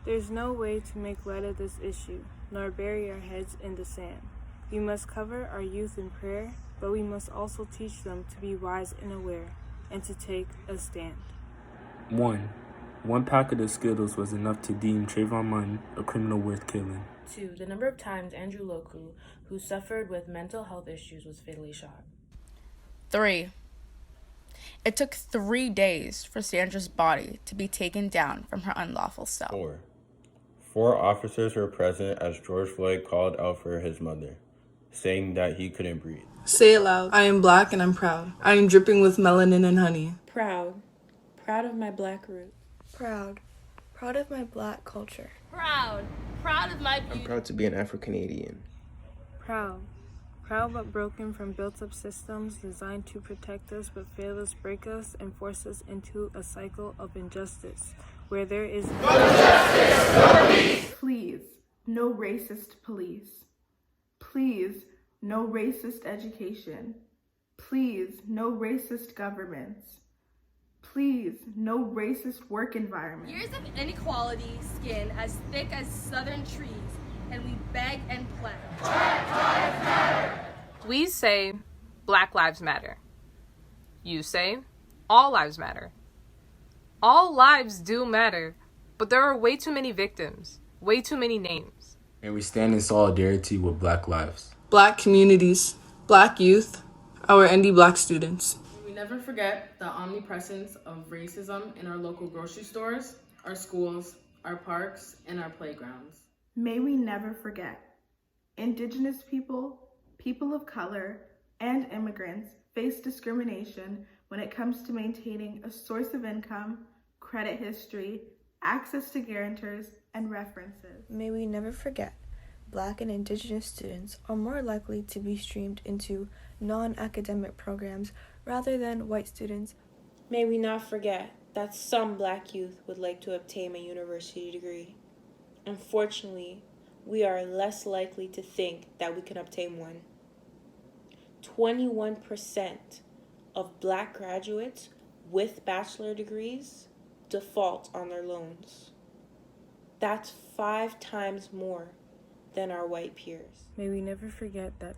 There's no way to make light of this issue, nor bury our heads in the sand. We must cover our youth in prayer, but we must also teach them to be wise and aware, and to take a stand. 1. One packet of Skittles was enough to deem Trayvon Martin a criminal worth killing. 2. The number of times Andrew Loku, who suffered with mental health issues, was fatally shot. 3. It took 3 days for Sandra's body to be taken down from her unlawful cell. 4. 4 officers were present as George Floyd called out for his mother, saying that he couldn't breathe. Say it loud. I am black and I'm proud. I am dripping with melanin and honey. Proud. Proud of my black root. Proud. Proud of my black culture. Proud. Proud of my beauty. I'm proud to be an Afro-Canadian. Proud. Proud but broken from built-up systems designed to protect us but fail us, break us, and force us into a cycle of injustice where there is no justice, no peace. Please, no racist police. Please, no racist education. Please, no racist governments. Please, no racist work environment. Years of inequality skin as thick as southern trees, and we beg and pledge. Black Lives Matter. We say Black Lives Matter. You say all lives matter. All lives do matter, but there are way too many victims, way too many names. And we stand in solidarity with Black lives. Black communities, Black youth, our ND Black students. We never forget the omnipresence of racism in our local grocery stores, our schools, our parks, and our playgrounds. May we never forget. Indigenous people, people of color, and immigrants face discrimination when it comes to maintaining a source of income, credit history, access to guarantors, and references. May we never forget. Black and Indigenous students are more likely to be streamed into non-academic programs rather than white students. May we not forget that some Black youth would like to obtain a university degree. Unfortunately, we are less likely to think that we can obtain one. 21% of Black graduates with bachelor degrees default on their loans. That's 5 times more than our white peers. May we never forget that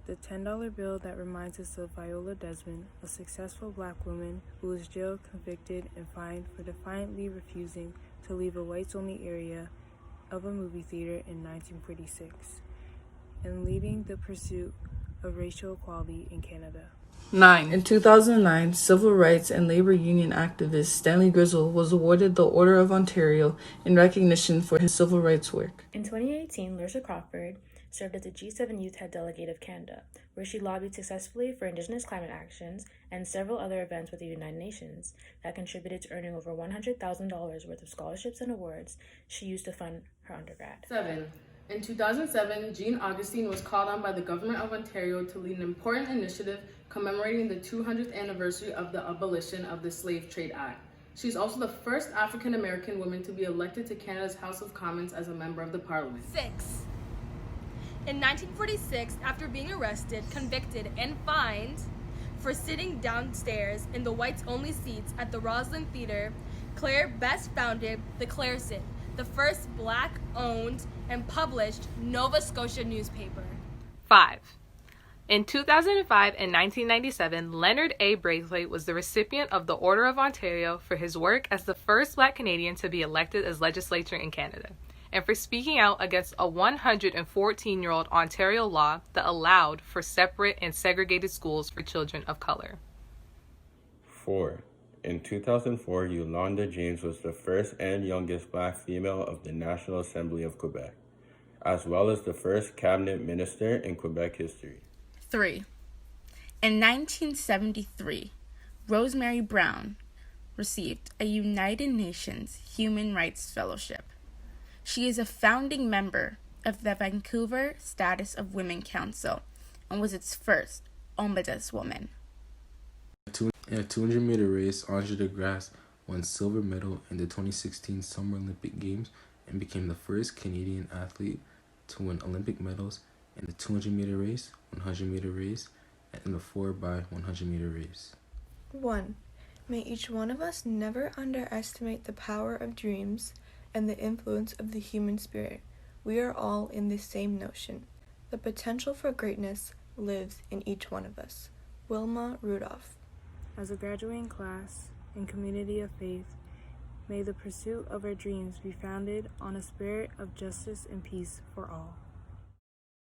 the $10 bill that reminds us of Viola Desmond, a successful Black woman who was jailed, convicted, and fined for defiantly refusing to leave a whites-only area of a movie theater in 1946, and leading the pursuit of racial equality in Canada. 9. In 2009, civil rights and labor union activist Stanley Grizzle was awarded the Order of Ontario in recognition for his civil rights work. In 2018, Larissa Crawford served as the G7 Youth Head Delegate of Canada, where she lobbied successfully for Indigenous climate actions and several other events with the United Nations that contributed to earning over $100,000 worth of scholarships and awards she used to fund her undergrad. 7. In 2007, Jean Augustine was called on by the Government of Ontario to lead an important initiative commemorating the 200th anniversary of the abolition of the Slave Trade Act. She's also the first African-American woman to be elected to Canada's House of Commons as a member of the Parliament. 6. In 1946, after being arrested, convicted, and fined for sitting downstairs in the whites-only seats at the Roslyn Theatre, Claire Best founded the Clairson, the first Black-owned and published Nova Scotia newspaper. 5. In 2005 and 1997, Leonard A. Braithwaite was the recipient of the Order of Ontario for his work as the first Black Canadian to be elected as legislator in Canada, and for speaking out against a 114-year-old Ontario law that allowed for separate and segregated schools for children of color. 4. In 2004, Yolanda James was the first and youngest Black female of the National Assembly of Quebec, as well as the first cabinet minister in Quebec history. 3. In 1973, Rosemary Brown received a United Nations Human Rights Fellowship. She is a founding member of the Vancouver Status of Women Council and was its first ombudswoman. In a 200-meter race, Anja DeGrasse won silver medal in the 2016 Summer Olympic Games and became the first Canadian athlete to win Olympic medals in the 200-meter race, 100-meter race, and in the 4x100-meter race. 1. May each one of us never underestimate the power of dreams and the influence of the human spirit. We are all in the same notion. The potential for greatness lives in each one of us. Wilma Rudolph. As a graduating class and community of faith, may the pursuit of our dreams be founded on a spirit of justice and peace for all.